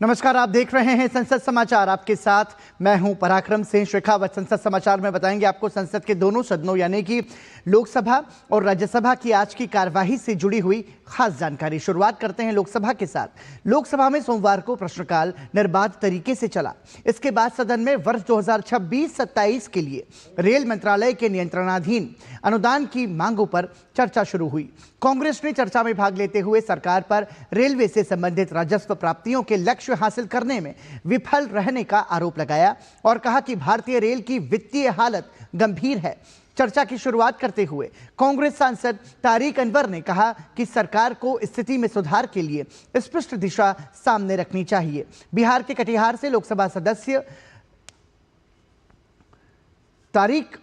नमस्कार, आप देख रहे हैं संसद समाचार। आपके साथ मैं हूं पराक्रम सिंह शेखावत। संसद समाचार में बताएंगे आपको संसद के दोनों सदनों यानी कि लोकसभा और राज्यसभा की आज की कार्यवाही से जुड़ी हुई खास जानकारी। शुरुआत करते हैं लोकसभा के साथ। लोकसभा में सोमवार को प्रश्नकाल निर्बाध तरीके से चला। इसके बाद सदन में वर्ष 2026-27 के लिए रेल मंत्रालय के नियंत्रणाधीन अनुदान की मांगों पर चर्चा शुरू हुई। कांग्रेस ने चर्चा में भाग लेते हुए सरकार पर रेलवे से संबंधित राजस्व प्राप्तियों के लक्ष्य हासिल करने में विफल रहने का आरोप लगाया और कहा कि भारतीय रेल की वित्तीय हालत गंभीर है। चर्चा की शुरुआत करते हुए कांग्रेस सांसद तारिक अनवर ने कहा कि सरकार को स्थिति में सुधार के लिए स्पष्ट दिशा सामने रखनी चाहिए। बिहार के कटिहार से लोकसभा सदस्य तारिक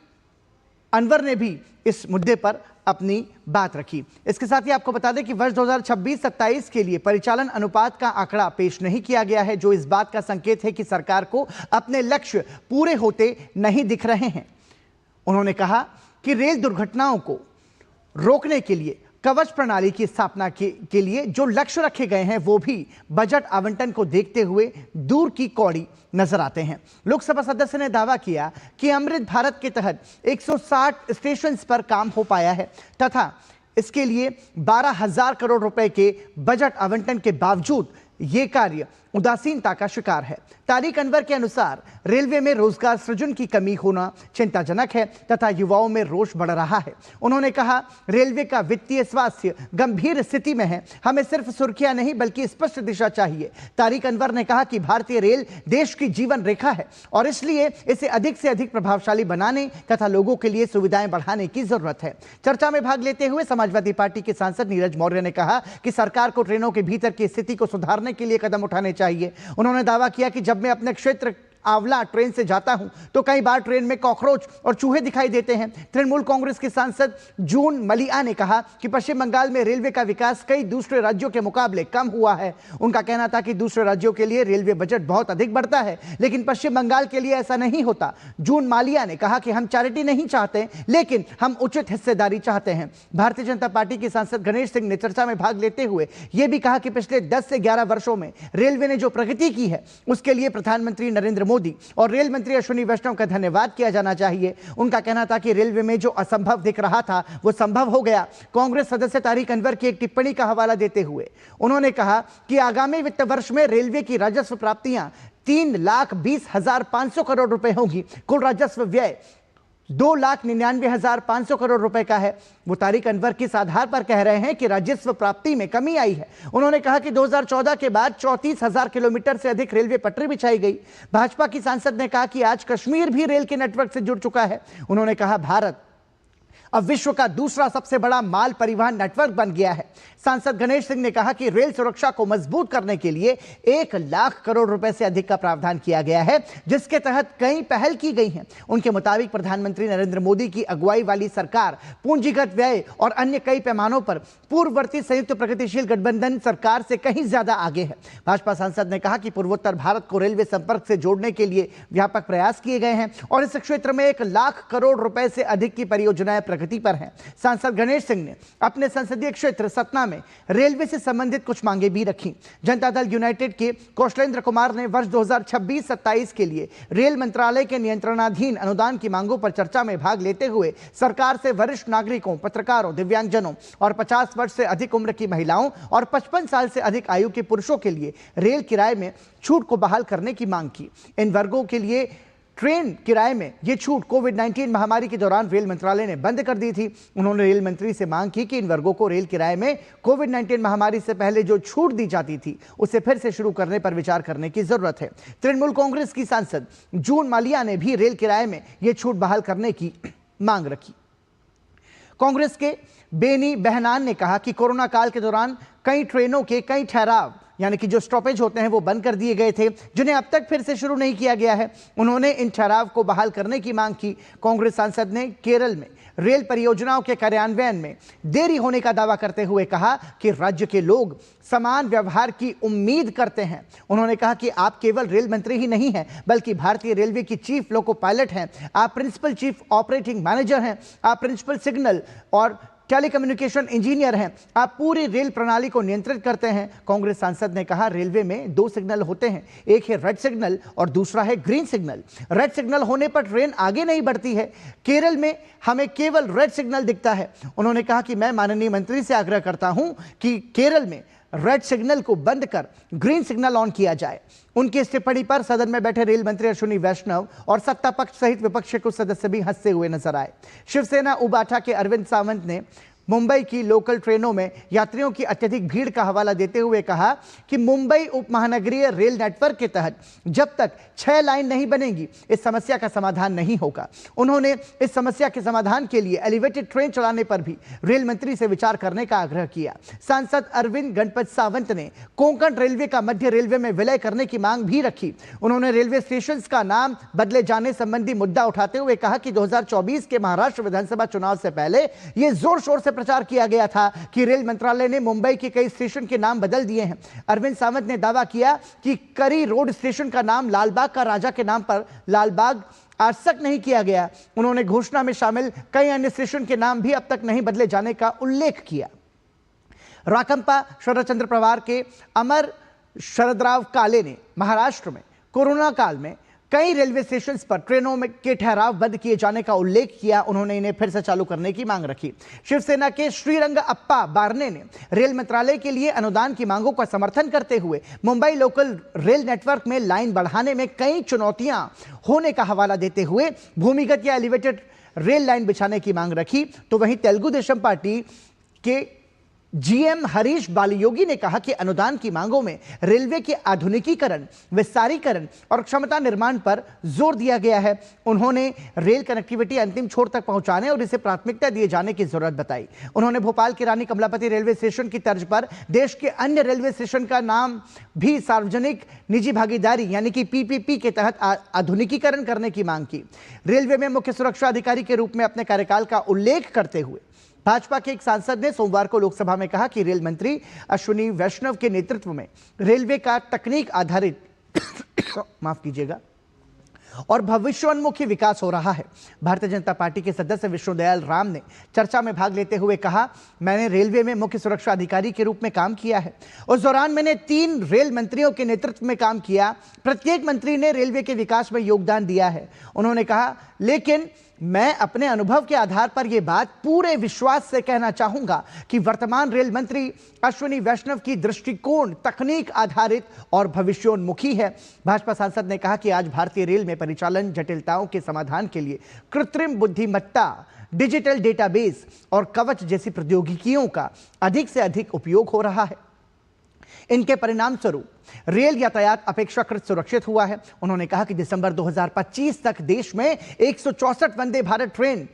अनवर ने भी इस मुद्दे पर अपनी बात रखी। इसके साथ ही आपको बता दें कि वर्ष 2026-27 के लिए परिचालन अनुपात का आंकड़ा पेश नहीं किया गया है, जो इस बात का संकेत है कि सरकार को अपने लक्ष्य पूरे होते नहीं दिख रहे हैं। उन्होंने कहा कि रेल दुर्घटनाओं को रोकने के लिए कवच प्रणाली की स्थापना के लिए जो लक्ष्य रखे गए हैं वो भी बजट आवंटन को देखते हुए दूर की कौड़ी नजर आते हैं। लोकसभा सदस्य ने दावा किया कि अमृत भारत के तहत 160 स्टेशन पर काम हो पाया है तथा इसके लिए 12,000 करोड़ रुपए के बजट आवंटन के बावजूद ये कार्य उदासीनता का शिकार है। तारिक अनवर के अनुसार रेलवे में रोजगार सृजन की कमी होना चिंताजनक है तथा युवाओं में रोष बढ़ रहा है। उन्होंने कहा, रेलवे का वित्तीय स्वास्थ्य गंभीर स्थिति में है। हमें सिर्फ सुर्खियां नहीं बल्कि स्पष्ट दिशा चाहिए। तारिक अनवर ने कहा कि भारतीय रेल देश की जीवन रेखा है और इसलिए इसे अधिक से अधिक प्रभावशाली बनाने तथा लोगों के लिए सुविधाएं बढ़ाने की जरूरत है। चर्चा में भाग लेते हुए समाजवादी पार्टी के सांसद नीरज मौर्य ने कहा कि सरकार को ट्रेनों के भीतर की स्थिति को सुधारने के लिए कदम उठाने चाहिए। उन्होंने दावा किया कि जब मैं अपने क्षेत्र आंवला ट्रेन से जाता हूं तो कई बार ट्रेन में कॉकरोच और चूहे दिखाई देते हैं। तृणमूल कांग्रेस के सांसद जून मलिया ने कहा कि पश्चिम बंगाल में रेलवे का विकास कई दूसरे राज्यों के मुकाबले कम हुआ है। उनका कहना था कि दूसरे राज्यों के लिए रेलवे बजट बहुत अधिक बढ़ता है, लेकिन पश्चिम बंगाल के लिए ऐसा नहीं होता। जून मालिया ने कहा कि हम चैरिटी नहीं चाहते, लेकिन हम उचित हिस्सेदारी चाहते हैं। भारतीय जनता पार्टी के सांसद गणेश सिंह ने चर्चा में भाग लेते हुए यह भी कहा कि पिछले 10 से 11 वर्षों में रेलवे ने जो प्रगति की है उसके लिए प्रधानमंत्री नरेंद्र मोदी और रेल मंत्री अश्विनी वैष्णव का धन्यवाद किया जाना चाहिए। उनका कहना था कि रेलवे में जो असंभव दिख रहा था वो संभव हो गया। कांग्रेस सदस्य तारिक अनवर की एक टिप्पणी का हवाला देते हुए उन्होंने कहा कि आगामी वित्त वर्ष में रेलवे की राजस्व प्राप्तियां 3,20,500 करोड़ रुपए होंगी। कुल राजस्व व्यय 2,99,500 करोड़ रुपए का है। वो तारिक अनवर किस आधार पर कह रहे हैं कि राजस्व प्राप्ति में कमी आई है? उन्होंने कहा कि 2014 के बाद 34,000 किलोमीटर से अधिक रेलवे पटरी बिछाई गई। भाजपा की सांसद ने कहा कि आज कश्मीर भी रेल के नेटवर्क से जुड़ चुका है। उन्होंने कहा, भारत अब विश्व का दूसरा सबसे बड़ा माल परिवहन नेटवर्क बन गया है। सांसद गणेश सिंह ने कहा कि रेल सुरक्षा को मजबूत करने के लिए 1 लाख करोड़ रुपए से अधिक का प्रावधान किया गया है, जिसके तहत कई पहल की गई हैं। उनके मुताबिक प्रधानमंत्री नरेंद्र मोदी की अगुवाई वाली सरकार पूंजीगत व्यय और अन्य कई पैमानों पर पूर्ववर्ती संयुक्त प्रगतिशील गठबंधन सरकार से कहीं ज्यादा आगे है। भाजपा सांसद ने कहा कि पूर्वोत्तर भारत को रेलवे संपर्क से जोड़ने के लिए व्यापक प्रयास किए गए हैं और इस क्षेत्र में 1 लाख करोड़ रुपए से अधिक की परियोजनाएं प्रगति पर हैं। सांसद गणेश सिंह ने अपने संसदीय क्षेत्र सतना में रेलवे से संबंधित कुछ मांगे भी रखी। जनता दल यूनाइटेड के कौशलेंद्र कुमार ने वर्ष 2026-27 के लिए रेल मंत्रालय के नियंत्रणाधीन अनुदान की मांगों पर चर्चा में भाग लेते हुए सरकार से वरिष्ठ नागरिकों, पत्रकारों, दिव्यांगजनों और 50 वर्ष से अधिक उम्र की महिलाओं और 55 साल से अधिक आयु के पुरुषों के लिए रेल किराए में छूट को बहाल करने की मांग की। इन वर्गों के लिए ट्रेन किराए में ये छूट कोविड-19 महामारी के दौरान रेल मंत्रालय ने बंद कर दी थी। उन्होंने रेल मंत्री से मांग की कि इन वर्गों को रेल किराए में कोविड-19 महामारी से पहले जो छूट दी जाती थी उसे फिर से शुरू करने पर विचार करने की जरूरत है। तृणमूल कांग्रेस की सांसद जून मालिया ने भी रेल किराए में ये छूट बहाल करने की मांग रखी। कांग्रेस के बेनी बेहनान ने कहा कि कोरोना काल के दौरान कई ट्रेनों के कई ठहराव यानी कि जो स्टॉपेज होते हैं वो बंद कर दिए गए थे, जिन्हें अब तक फिर से शुरू नहीं किया गया है। उन्होंने इन ठहराव को बहाल करने की मांग की। कांग्रेस सांसद ने केरल में रेल परियोजनाओं के कार्यान्वयन में देरी होने का दावा करते हुए कहा कि राज्य के लोग समान व्यवहार की उम्मीद करते हैं। उन्होंने कहा कि आप केवल रेल मंत्री ही नहीं हैं, बल्कि भारतीय रेलवे की चीफ लोको पायलट हैं, आप प्रिंसिपल चीफ ऑपरेटिंग मैनेजर हैं, आप प्रिंसिपल सिग्नल और टेलीकम्युनिकेशन इंजीनियर हैं, आप पूरी रेल प्रणाली को नियंत्रित करते हैं। कांग्रेस सांसद ने कहा, रेलवे में 2 सिग्नल होते हैं, एक है रेड सिग्नल और दूसरा है ग्रीन सिग्नल। रेड सिग्नल होने पर ट्रेन आगे नहीं बढ़ती है। केरल में हमें केवल रेड सिग्नल दिखता है। उन्होंने कहा कि मैं माननीय मंत्री से आग्रह करता हूं कि केरल में रेड सिग्नल को बंद कर ग्रीन सिग्नल ऑन किया जाए। उनकी इस टिप्पणी पर सदन में बैठे रेल मंत्री अश्विनी वैष्णव और सत्ता पक्ष सहित विपक्ष के कुछ सदस्य भी हंसते हुए नजर आए। शिवसेना उबाठा के अरविंद सावंत ने मुंबई की लोकल ट्रेनों में यात्रियों की अत्यधिक भीड़ का हवाला देते हुए कहा कि मुंबई उपमहानगरीय रेल नेटवर्क के तहत जब तक 6 लाइन नहीं बनेगी इस समस्या का समाधान नहीं होगा। उन्होंने इस समस्या के समाधान के लिए एलिवेटेड ट्रेन चलाने पर भी रेल मंत्री से विचार करने का आग्रह किया। सांसद अरविंद गणपत सावंत ने कोंकण रेलवे का मध्य रेलवे में विलय करने की मांग भी रखी। उन्होंने रेलवे स्टेशन का नाम बदले जाने संबंधी मुद्दा उठाते हुए कहा कि 2024 के महाराष्ट्र विधानसभा चुनाव से पहले यह जोर शोर से प्रचार किया गया था कि रेल मंत्रालय ने मुंबई के कई स्टेशन के नाम बदल दिए हैं। अरविंद सावंत ने दावा किया कि करी रोड स्टेशन का नाम लालबाग का राजा के नाम पर लालबाग आज तक नहीं किया गया। उन्होंने घोषणा में शामिल कई अन्य स्टेशन के नाम भी अब तक नहीं बदले जाने का उल्लेख किया। राकंपा शरद चंद्र पवार के अमर शरदराव काले ने महाराष्ट्र में कोरोना काल में कई रेलवे स्टेशन पर ट्रेनों में के ठहराव बंद किए जाने का उल्लेख किया। उन्होंने इन्हें फिर से चालू करने की मांग रखी। शिवसेना के श्रीरंग अप्पा बारने ने रेल मंत्रालय के लिए अनुदान की मांगों का समर्थन करते हुए मुंबई लोकल रेल नेटवर्क में लाइन बढ़ाने में कई चुनौतियां होने का हवाला देते हुए भूमिगत या एलिवेटेड रेल लाइन बिछाने की मांग रखी। तो वहीं तेलुगु देशम पार्टी के जीएम हरीश बालीयोगी ने कहा कि अनुदान की मांगों में रेलवे के आधुनिकीकरण, विस्तारीकरण और क्षमता निर्माण पर जोर दिया गया है। उन्होंने रेल कनेक्टिविटी अंतिम छोर तक पहुंचाने और इसे प्राथमिकता दिए जाने की जरूरत बताई। उन्होंने भोपाल के रानी कमलापति रेलवे स्टेशन की तर्ज पर देश के अन्य रेलवे स्टेशन का नाम भी सार्वजनिक निजी भागीदारी यानी कि पीपीपी के तहत आधुनिकीकरण करने की मांग की। रेलवे में मुख्य सुरक्षा अधिकारी के रूप में अपने कार्यकाल का उल्लेख करते हुए भाजपा के एक सांसद ने सोमवार को लोकसभा में कहा कि रेल मंत्री अश्विनी वैष्णव के नेतृत्व में रेलवे का तकनीक आधारित माफ कीजिएगा और भविष्योन्मुखी विकास हो रहा है। भारतीय जनता पार्टी के सदस्य विष्णुदयाल राम ने चर्चा में भाग लेते हुए कहा, मैंने रेलवे में मुख्य सुरक्षा अधिकारी के रूप में काम किया है। उस दौरान मैंने 3 रेल मंत्रियों के नेतृत्व में काम किया। प्रत्येक मंत्री ने रेलवे के विकास में योगदान दिया है। उन्होंने कहा, लेकिन मैं अपने अनुभव के आधार पर यह बात पूरे विश्वास से कहना चाहूंगा कि वर्तमान रेल मंत्री अश्विनी वैष्णव की दृष्टिकोण तकनीक आधारित और भविष्योन्मुखी है। भाजपा सांसद ने कहा कि आज भारतीय रेल में परिचालन जटिलताओं के समाधान के लिए कृत्रिम बुद्धिमत्ता, डिजिटल डेटाबेस और कवच जैसी प्रौद्योगिकियों का अधिक से अधिक उपयोग हो रहा है। इनके परिणाम स्वरूप रेल यातायात अपेक्षाकृत सुरक्षित हुआ है। उन्होंने कहा कि दिसंबर 2025 तक देश में 164 वंदे भारत ट्रेन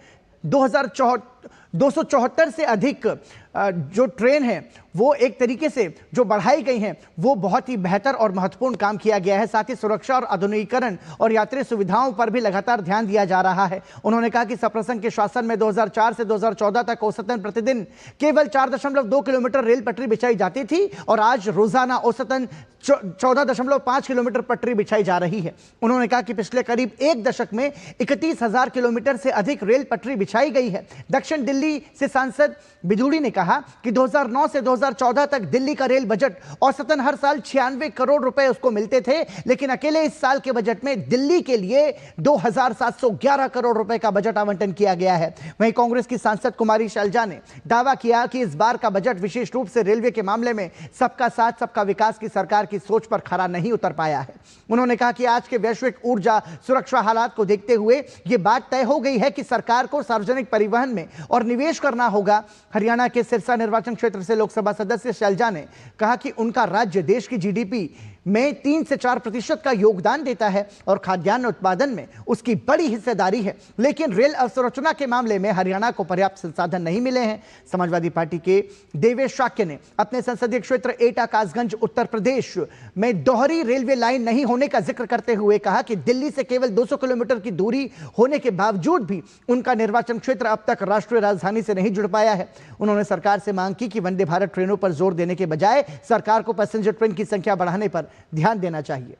274 से अधिक जो ट्रेन है वो एक तरीके से जो बढ़ाई गई हैं वो बहुत ही बेहतर और महत्वपूर्ण काम किया गया है। साथ ही सुरक्षा और आधुनिकीकरण और यात्री सुविधाओं पर भी लगातार ध्यान दिया जा रहा है। उन्होंने कहा कि सप्रसंग के शासन में 2004 से 2014 तक औसतन प्रतिदिन केवल 4.2 किलोमीटर रेल पटरी बिछाई जाती थी और आज रोजाना औसतन 14.5 किलोमीटर पटरी बिछाई जा रही है। उन्होंने कहा कि पिछले करीब 1 दशक में 31,000 किलोमीटर से अधिक रेल पटरी बिछाई गई है। दक्षिण दिल्ली से सांसद बिधूड़ी ने कहा कि 2009 से 2014 तक दिल्ली का रेल बजट औसतन हर साल 96 करोड़ रुपए उसको मिलते थे, लेकिन अकेले इस साल के बजट में दिल्ली के लिए 2,711 करोड़ रुपए का बजट आवंटन किया गया है। वहीं कांग्रेस की सांसद कुमारी शैलजा ने दावा किया कि इस बार का बजट विशेष रूप से रेलवे के मामले में सबका साथ सबका विकास की सरकार की सोच पर खरा नहीं उतर पाया है। उन्होंने कहा कि आज के वैश्विक ऊर्जा सुरक्षा हालात को देखते हुए यह बात तय हो गई है कि सरकार को सार्वजनिक परिवहन में और निवेश करना होगा। हरियाणा के सिरसा निर्वाचन क्षेत्र से लोकसभा सदस्य शैलजा ने कहा कि उनका राज्य देश की जीडीपी में 3 से 4% का योगदान देता है और खाद्यान्न उत्पादन में उसकी बड़ी हिस्सेदारी है, लेकिन रेल अवसंरचना के मामले में हरियाणा को पर्याप्त संसाधन नहीं मिले हैं। समाजवादी पार्टी के देवेश शाक्य ने अपने संसदीय क्षेत्र एटा कासगंज उत्तर प्रदेश में दोहरी रेलवे लाइन नहीं होने का जिक्र करते हुए कहा कि दिल्ली से केवल 200 किलोमीटर की दूरी होने के बावजूद भी उनका निर्वाचन क्षेत्र अब तक राष्ट्रीय राजधानी से नहीं जुड़ पाया है। उन्होंने सरकार से मांग की कि वंदे भारत ट्रेनों पर जोर देने के बजाय सरकार को पैसेंजर ट्रेन की संख्या बढ़ाने पर ध्यान देना चाहिए।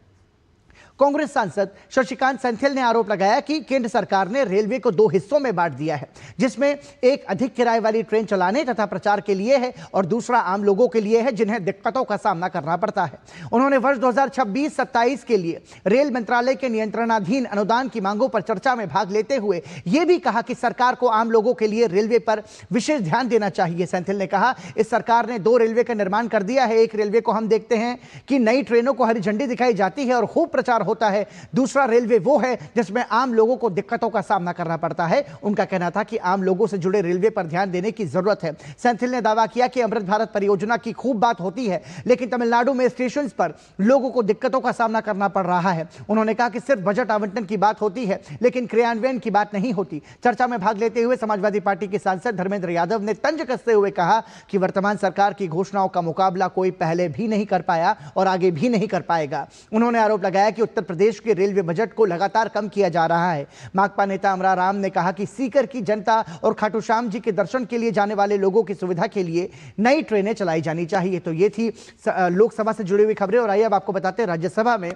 कांग्रेस सांसद शशिकांत सेंथिल ने आरोप लगाया कि केंद्र सरकार ने रेलवे को दो हिस्सों में बांट दिया है, जिसमें एक अधिक किराए वाली ट्रेन चलाने तथा प्रचार के लिए है और दूसरा आम लोगों के लिए है जिन्हें दिक्कतों का सामना करना पड़ता है। उन्होंने वर्ष 2026-27 के लिए रेल मंत्रालय के नियंत्रणाधीन अनुदान की मांगों पर चर्चा में भाग लेते हुए यह भी कहा कि सरकार को आम लोगों के लिए रेलवे पर विशेष ध्यान देना चाहिए। सेंथिल ने कहा, इस सरकार ने दो रेलवे का निर्माण कर दिया है। एक रेलवे को हम देखते हैं कि नई ट्रेनों को हरी झंडी दिखाई जाती है और खूब प्रचार होता है। दूसरा रेलवे वो है जिसमें आम लोगों को दिक्कतों का सामना करना पड़ता है। उनका कहना था कि आम लोगों से जुड़े रेलवे पर ध्यान देने की जरूरत है। सेंथिल ने दावा किया कि अमृत भारत परियोजना की खूब बात होती है, लेकिन तमिलनाडु में स्टेशन पर लोगों को दिक्कतों का सामना करना पड़ रहा है। उन्होंने कहा कि सिर्फ बजट आवंटन की बात होती है, लेकिन क्रियान्वयन की बात नहीं होती। चर्चा में भाग लेते हुए समाजवादी पार्टी के सांसद धर्मेंद्र यादव ने तंज कसते हुए कहा कि वर्तमान सरकार की घोषणाओं का मुकाबला कोई पहले भी नहीं कर पाया और आगे भी नहीं कर पाएगा। उन्होंने आरोप लगाया कि उत्तर प्रदेश के रेलवे बजट को लगातार कम किया जा रहा है। माकपा नेता अमरा राम ने कहा कि सीकर की जनता और खाटू श्याम जी के दर्शन के लिए जाने वाले लोगों की सुविधा के लिए नई ट्रेनें चलाई जानी चाहिए। तो ये थी लोकसभा से जुड़ी हुई खबरें और आइए अब आपको बताते हैं राज्यसभा में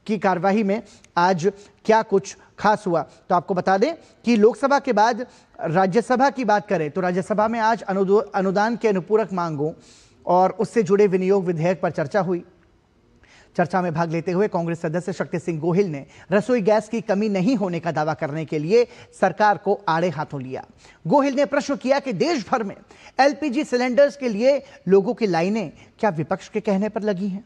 की कार्यवाही में आज क्या कुछ खास हुआ। तो आपको बता दें कि लोकसभा के बाद राज्यसभा की बात करें तो राज्यसभा में आज अनुदान के अनुपूरक मांगों और उससे जुड़े विनियोग विधेयक पर चर्चा हुई। चर्चा में भाग लेते हुए कांग्रेस सदस्य शक्ति सिंह गोहिल ने रसोई गैस की कमी नहीं होने का दावा करने के लिए सरकार को आड़े हाथों लिया। गोहिल ने प्रश्न किया कि देश भर में एलपीजी सिलेंडर्स के लिए लोगों की लाइनें क्या विपक्ष के कहने पर लगी हैं।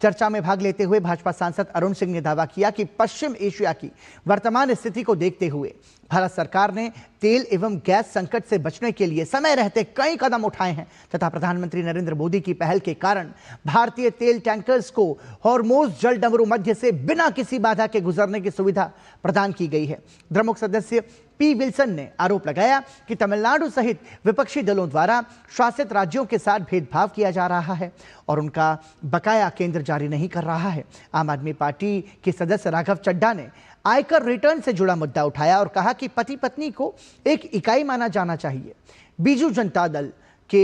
चर्चा में भाग लेते हुए भाजपा सांसद अरुण सिंह ने दावा किया कि पश्चिम एशिया की वर्तमान स्थिति को देखते हुए भारत सरकार ने तेल एवं गैस संकट से बचने के लिए समय रहते कई कदम उठाए हैं तथा प्रधानमंत्री नरेंद्र मोदी की पहल के कारण भारतीय तेल टैंकर्स को हॉर्मोज जल डमरू मध्य से बिना किसी बाधा के गुजरने की सुविधा प्रदान की गई है। द्रमुक सदस्य पी विल्सन ने आरोप लगाया कि तमिलनाडु सहित विपक्षी दलों द्वारा शासित राज्यों के साथ भेदभाव किया जा रहा है और उनका बकाया केंद्र जारी नहीं कर रहा है। आम आदमी पार्टी के सदस्य राघव चड्ढा ने आयकर रिटर्न से जुड़ा मुद्दा उठाया और कहा कि पति पत्नी को एक इकाई माना जाना चाहिए। बीजू जनता दल के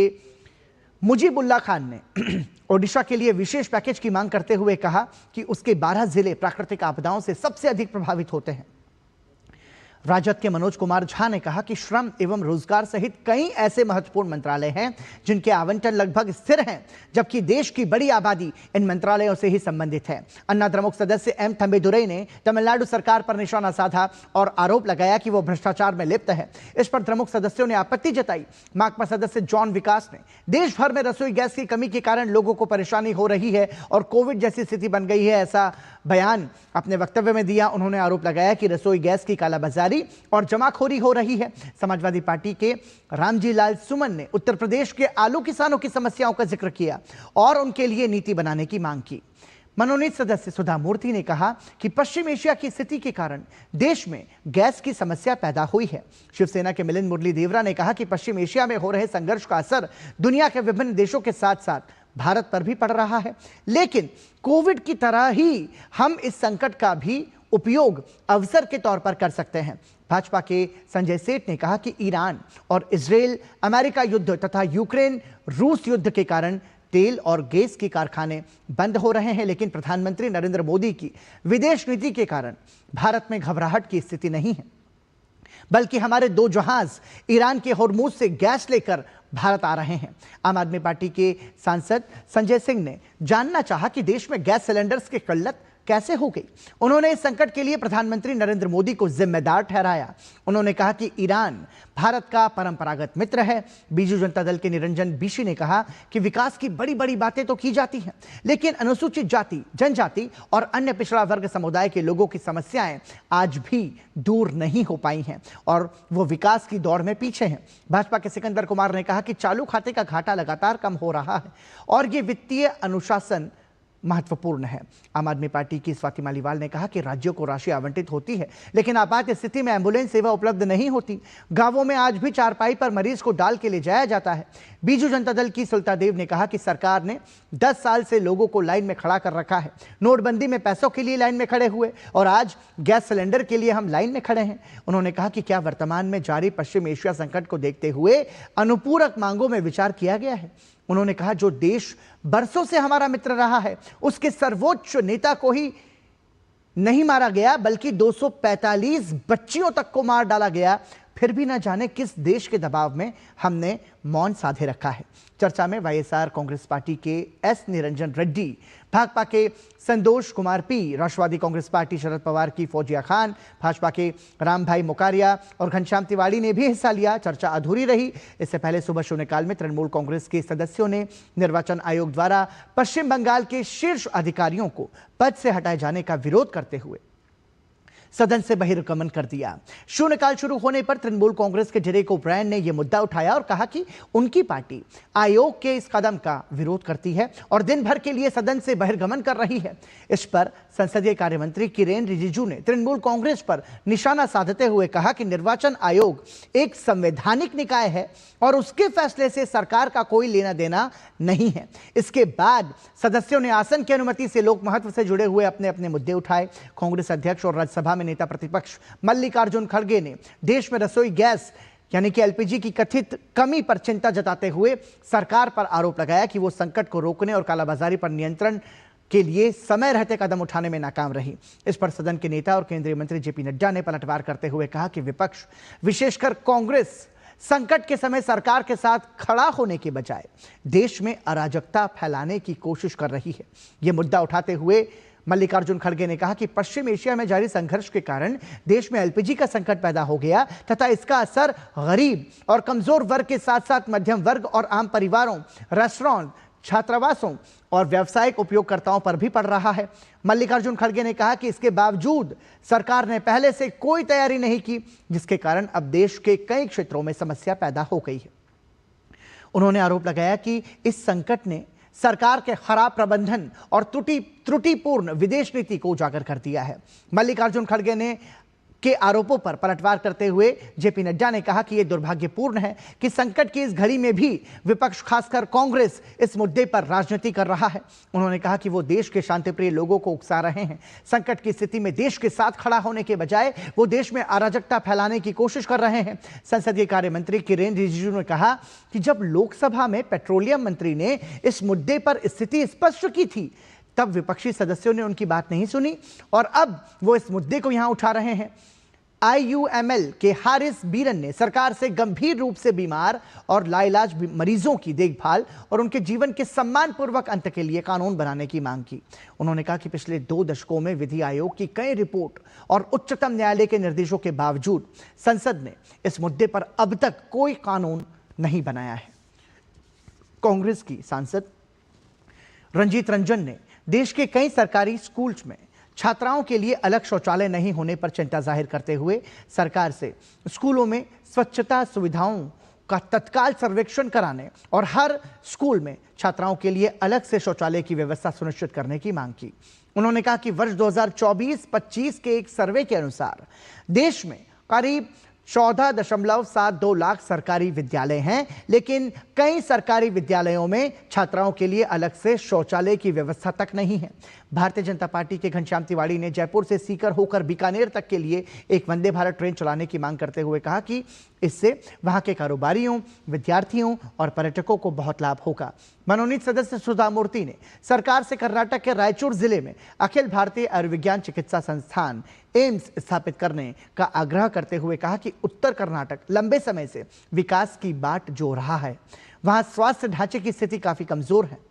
मुजीबुल्लाह खान ने ओडिशा के लिए विशेष पैकेज की मांग करते हुए कहा कि उसके 12 जिले प्राकृतिक आपदाओं से सबसे अधिक प्रभावित होते हैं। राजद के मनोज कुमार झा ने कहा कि श्रम एवं रोजगार सहित कई ऐसे महत्वपूर्ण मंत्रालय हैं जिनके आवंटन लगभग स्थिर हैं, जबकि देश की बड़ी आबादी इन मंत्रालयों से ही संबंधित है। अन्ना द्रमुक सदस्य एम थंबेदुरई ने तमिलनाडु सरकार पर निशाना साधा और आरोप लगाया कि वो भ्रष्टाचार में लिप्त है। इस पर द्रमुक सदस्यों ने आपत्ति जताई। माकपा सदस्य जॉन विकास ने देश भर में रसोई गैस की कमी के कारण लोगों को परेशानी हो रही है और कोविड जैसी स्थिति बन गई है, ऐसा बयान अपने वक्तव्य में दिया। उन्होंने आरोप लगाया कि रसोई गैस की कालाबाजारी और जमाखोरी हो रही है। समाजवादी पार्टी के रामजी लाल सुमन ने उत्तर प्रदेश के आलू किसानों की समस्याओं का जिक्र किया और उनके लिए नीति बनाने की मांग की। मनोनीत सदस्य सुधा मूर्ति ने कहा कि पश्चिम एशिया की स्थिति के कारण देश में गैस की समस्या पैदा हुई है। शिवसेना के मिलिंद मुरली देवरा ने कहा कि पश्चिम एशिया में हो रहे संघर्ष का असर दुनिया के विभिन्न देशों के साथ साथ भारत पर भी पड़ रहा है, लेकिन कोविड की तरह ही हम इस संकट का भी उपयोग अवसर के तौर पर कर सकते हैं। भाजपा के संजय सेठ ने कहा कि ईरान और इजराइल अमेरिका युद्ध तथा यूक्रेन रूस युद्ध के कारण तेल और गैस के कारखाने बंद हो रहे हैं, लेकिन प्रधानमंत्री नरेंद्र मोदी की विदेश नीति के कारण भारत में घबराहट की स्थिति नहीं है, बल्कि हमारे 2 जहाज ईरान के होर्मुज से गैस लेकर भारत आ रहे हैं। आम आदमी पार्टी के सांसद संजय सिंह ने जानना चाहा कि देश में गैस सिलेंडर्स की किल्लत कैसे हो गई। उन्होंने इस संकट के लिए प्रधानमंत्री नरेंद्र मोदी को जिम्मेदार ठहराया। उन्होंने कहा कि ईरान भारत का परंपरागत मित्र है। बीजू जनता दल के निरंजन बीशी ने कहा कि विकास की बड़ी बड़ी बातें तो की जाती हैं, लेकिन अनुसूचित जाति, जनजाति और अन्य पिछड़ा वर्ग समुदाय के लोगों की समस्याएं आज भी दूर नहीं हो पाई हैं और वो विकास की दौड़ में पीछे हैं। भाजपा के सिकंदर कुमार ने कहा कि चालू खाते का घाटा लगातार कम हो रहा है और ये वित्तीय अनुशासन महत्वपूर्ण है। आम आदमी पार्टी की स्वाति मालीवाल ने कहा कि राज्यों को राशि आवंटित होती है, लेकिन आपात स्थिति में एम्बुलेंस सेवा उपलब्ध नहीं होती। गांवों में आज भी चारपाई पर मरीज को डाल के ले जाया जाता है। बीजू जनता दल की सुलता देव ने कहा कि सरकार ने 10 साल से लोगों को लाइन में खड़ा कर रखा है। नोटबंदी में पैसों के लिए लाइन में खड़े हुए और आज गैस सिलेंडर के लिए हम लाइन में खड़े हैं। उन्होंने कहा कि क्या वर्तमान में जारी पश्चिम एशिया संकट को देखते हुए अनुपूरक मांगों में विचार किया गया है। उन्होंने कहा जो देश बरसों से हमारा मित्र रहा है, उसके सर्वोच्च नेता को ही नहीं मारा गया बल्कि 245 बच्चियों तक को मार डाला गया, फिर भी न जाने किस देश के दबाव में हमने मौन साधे रखा है। चर्चा में वाईएसआर कांग्रेस पार्टी के एस निरंजन रेड्डी, भाकपा के संतोष कुमार पी, राष्ट्रवादी कांग्रेस पार्टी शरद पवार की फौजिया खान, भाजपा के रामभाई मोकारिया और घनश्याम तिवारी ने भी हिस्सा लिया। चर्चा अधूरी रही। इससे पहले सुबह शून्यकाल में तृणमूल कांग्रेस के सदस्यों ने निर्वाचन आयोग द्वारा पश्चिम बंगाल के शीर्ष अधिकारियों को पद से हटाए जाने का विरोध करते हुए सदन से बहिर्गमन कर दिया। शून्यकाल शुरू होने पर तृणमूल कांग्रेस के डेरेक ओब्रायन ने यह मुद्दा उठाया और कहा कि उनकी पार्टी आयोग के इस कदम का विरोध करती है और दिन भर के लिए सदन से बहिर्गमन कर रही है। इस पर संसदीय कार्य मंत्री किरेन रिजिजू ने तृणमूल कांग्रेस पर निशाना साधते हुए कहा कि निर्वाचन आयोग एक संवैधानिक निकाय है और उसके फैसले से सरकार का कोई लेना देना नहीं है। इसके बाद सदस्यों ने आसन की अनुमति से लोक महत्व से जुड़े हुए अपने अपने मुद्दे उठाए। कांग्रेस अध्यक्ष और राज्यसभा में नेता प्रतिपक्ष मल्लिकार्जुन खड़गे ने देश में रसोई गैस यानी कि एलपीजी की कथित कमी पर चिंता जताते हुए सरकार पर आरोप लगाया कि वो संकट को रोकने और कालाबाजारी पर नियंत्रण के लिए समय रहते कदम उठाने में नाकाम रही। इस पर सदन के नेता और केंद्रीय मंत्री जेपी नड्डा ने पलटवार करते हुए कहा कि विपक्ष, विशेषकर कांग्रेस, संकट के समय सरकार के साथ खड़ा होने के बजाय देश में अराजकता फैलाने की कोशिश कर रही है। यह मुद्दा उठाते हुए मल्लिकार्जुन खड़गे ने कहा कि पश्चिम एशिया में जारी संघर्ष के कारण देश में एलपीजी का संकट पैदा हो गया तथा इसका असर गरीब और कमजोर वर्ग के साथ साथ मध्यम वर्ग और आम परिवारों, रेस्टोरेंट, छात्रावासों और व्यावसायिक उपयोगकर्ताओं पर भी पड़ रहा है। मल्लिकार्जुन खड़गे ने कहा कि इसके बावजूद सरकार ने पहले से कोई तैयारी नहीं की, जिसके कारण अब देश के कई क्षेत्रों में समस्या पैदा हो गई है। उन्होंने आरोप लगाया कि इस संकट ने सरकार के खराब प्रबंधन और त्रुटिपूर्ण विदेश नीति को उजागर कर दिया है। मल्लिकार्जुन खड़गे ने के आरोपों पर पलटवार करते हुए जेपी नड्डा ने कहा कि यह दुर्भाग्यपूर्ण है कि संकट की इस घड़ी में भी विपक्ष, खासकर कांग्रेस, इस मुद्दे पर राजनीति कर रहा है। उन्होंने कहा कि वो देश के शांतिप्रिय लोगों को उकसा रहे हैं। संकट की स्थिति में देश के साथ खड़ा होने के बजाय वो देश में अराजकता फैलाने की कोशिश कर रहे हैं। संसदीय कार्य मंत्री किरेन रिजिजू ने कहा कि जब लोकसभा में पेट्रोलियम मंत्री ने इस मुद्दे पर स्थिति स्पष्ट की थी, तब विपक्षी सदस्यों ने उनकी बात नहीं सुनी और अब वो इस मुद्दे को यहां उठा रहे हैं। आईयूएमएल के हारिस बीरन ने सरकार से गंभीर रूप से बीमार और लाइलाज मरीजों की देखभाल और उनके जीवन के सम्मानपूर्वक अंत के लिए कानून बनाने की मांग की। उन्होंने कहा कि पिछले 2 दशकों में विधि आयोग की कई रिपोर्ट और उच्चतम न्यायालय के निर्देशों के बावजूद संसद ने इस मुद्दे पर अब तक कोई कानून नहीं बनाया है। कांग्रेस की सांसद रंजीत रंजन ने देश के कई सरकारी स्कूल्स में छात्राओं के लिए अलग शौचालय नहीं होने पर चिंता जाहिर करते हुए सरकार से स्कूलों में स्वच्छता सुविधाओं का तत्काल सर्वेक्षण कराने और हर स्कूल में छात्राओं के लिए अलग से शौचालय की व्यवस्था सुनिश्चित करने की मांग की। उन्होंने कहा कि वर्ष 2024-25 के एक सर्वे के अनुसार देश में करीब 14.72 लाख सरकारी विद्यालय हैं, लेकिन कई सरकारी विद्यालयों में छात्राओं के लिए अलग से शौचालय की व्यवस्था तक नहीं है। भारतीय जनता पार्टी के घनश्याम तिवारी ने जयपुर से सीकर होकर बीकानेर तक के लिए एक वंदे भारत ट्रेन चलाने की मांग करते हुए कहा कि इससे वहां के कारोबारियों, विद्यार्थियों और पर्यटकों को बहुत लाभ होगा। मनोनीत सदस्य सुधा मूर्ति ने सरकार से कर्नाटक के रायचूर जिले में अखिल भारतीय आयुर्विज्ञान चिकित्सा संस्थान एम्स स्थापित करने का आग्रह करते हुए कहा कि उत्तर कर्नाटक लंबे समय से विकास की बाट जो रहा है, वहां स्वास्थ्य ढांचे की स्थिति काफी कमजोर है।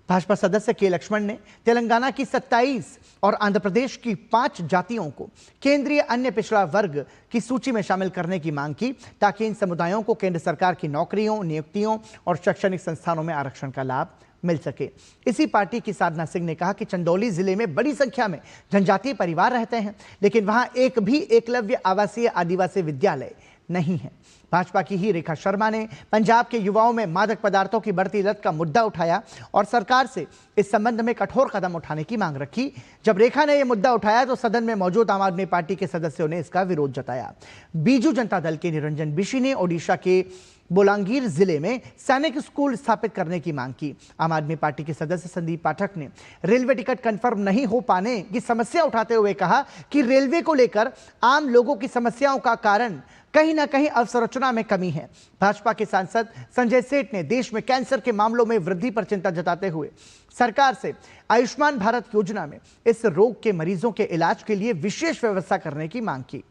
भाजपा सदस्य के लक्ष्मण ने तेलंगाना की 27 और आंध्र प्रदेश की 5 जातियों को केंद्रीय अन्य पिछड़ा वर्ग की सूची में शामिल करने की मांग की, ताकि इन समुदायों को केंद्र सरकार की नौकरियों, नियुक्तियों और शैक्षणिक संस्थानों में आरक्षण का लाभ मिल सके। इसी पार्टी की साधना सिंह ने कहा कि चंदौली जिले में बड़ी संख्या में जनजातीय परिवार रहते हैं, लेकिन वहां एक भी एकलव्य आवासीय आदिवासी विद्यालय नहीं है। भाजपा की ही रेखा शर्मा ने पंजाब के युवाओं में मादक पदार्थों की बढ़ती लत का मुद्दा उठाया और सरकार से इस संबंध में कठोर कदम उठाने की मांग रखी। जब रेखा ने यह मुद्दा उठाया तो सदन में मौजूद आम आदमी पार्टी के सदस्यों ने इसका विरोध जताया। बीजू जनता दल के निरंजन बिशी ने ओडिशा के बोलांगीर जिले में सैनिक स्कूल स्थापित करने की मांग की। आम आदमी पार्टी के सदस्य संदीप पाठक ने रेलवे टिकट कंफर्म नहीं हो पाने की समस्या उठाते हुए कहा कि रेलवे को लेकर आम लोगों की समस्याओं का कारण कहीं ना कहीं अवसंरचना में कमी है। भाजपा के सांसद संजय सेठ ने देश में कैंसर के मामलों में वृद्धि पर चिंता जताते हुए सरकार से आयुष्मान भारत योजना में इस रोग के मरीजों के इलाज के लिए विशेष व्यवस्था करने की मांग की।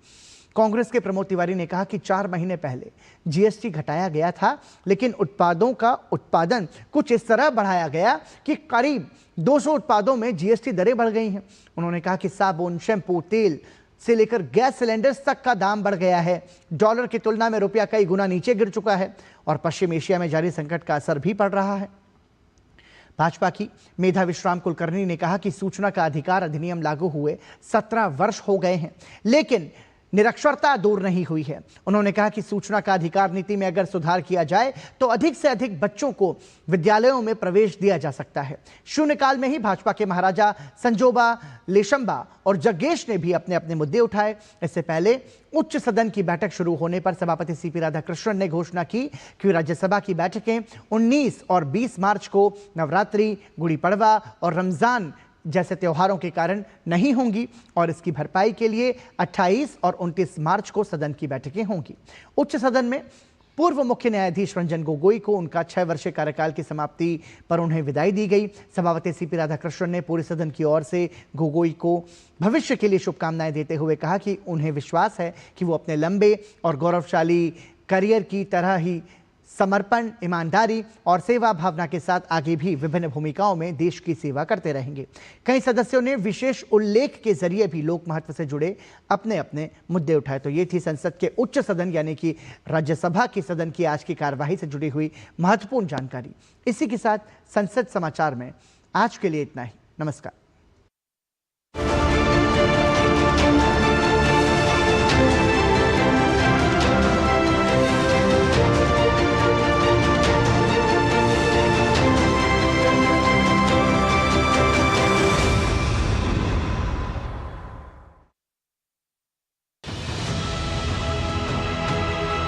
कांग्रेस के प्रमोद तिवारी ने कहा कि 4 महीने पहले जीएसटी घटाया गया था, लेकिन उत्पादों का उत्पादन कुछ इस तरह बढ़ाया गया कि करीब 200 उत्पादों में जीएसटी दरें बढ़ गई हैं। उन्होंने कहा कि साबुन, शैम्पू, तेल से लेकर गैस सिलेंडर्स तक का दाम बढ़ गया है। डॉलर की तुलना में रुपया कई गुना नीचे गिर चुका है और पश्चिम एशिया में जारी संकट का असर भी पड़ रहा है। भाजपा की मेधा विश्राम कुलकर्णी ने कहा कि सूचना का अधिकार अधिनियम लागू हुए 17 वर्ष हो गए हैं, लेकिन निरक्षरता दूर नहीं हुई है। उन्होंने कहा कि सूचना का अधिकार नीति में अगर सुधार किया जाए तो अधिक से अधिक बच्चों को विद्यालयों में प्रवेश दिया जा सकता है। शून्यकाल में ही भाजपा के महाराजा संजोबा, लेशंबा और जग्गेश ने भी अपने अपने मुद्दे उठाए। इससे पहले उच्च सदन की बैठक शुरू होने पर सभापति सीपी राधाकृष्णन ने घोषणा की कि राज्यसभा की बैठकें 19 और 20 मार्च को नवरात्रि, गुड़ी पड़वा और रमजान जैसे त्योहारों के कारण नहीं होंगी और इसकी भरपाई के लिए 28 और 29 मार्च को सदन की बैठकें होंगी। उच्च सदन में पूर्व मुख्य न्यायाधीश रंजन गोगोई को उनका 6 वर्षीय कार्यकाल की समाप्ति पर उन्हें विदाई दी गई। सभापति सीपी राधाकृष्णन ने पूरे सदन की ओर से गोगोई को भविष्य के लिए शुभकामनाएं देते हुए कहा कि उन्हें विश्वास है कि वो अपने लंबे और गौरवशाली करियर की तरह ही समर्पण, ईमानदारी और सेवा भावना के साथ आगे भी विभिन्न भूमिकाओं में देश की सेवा करते रहेंगे। कई सदस्यों ने विशेष उल्लेख के जरिए भी लोक महत्व से जुड़े अपने अपने मुद्दे उठाए। तो ये थी संसद के उच्च सदन यानी कि राज्यसभा की सदन की आज की कार्यवाही से जुड़ी हुई महत्वपूर्ण जानकारी। इसी के साथ संसद समाचार में आज के लिए इतना ही। नमस्कार।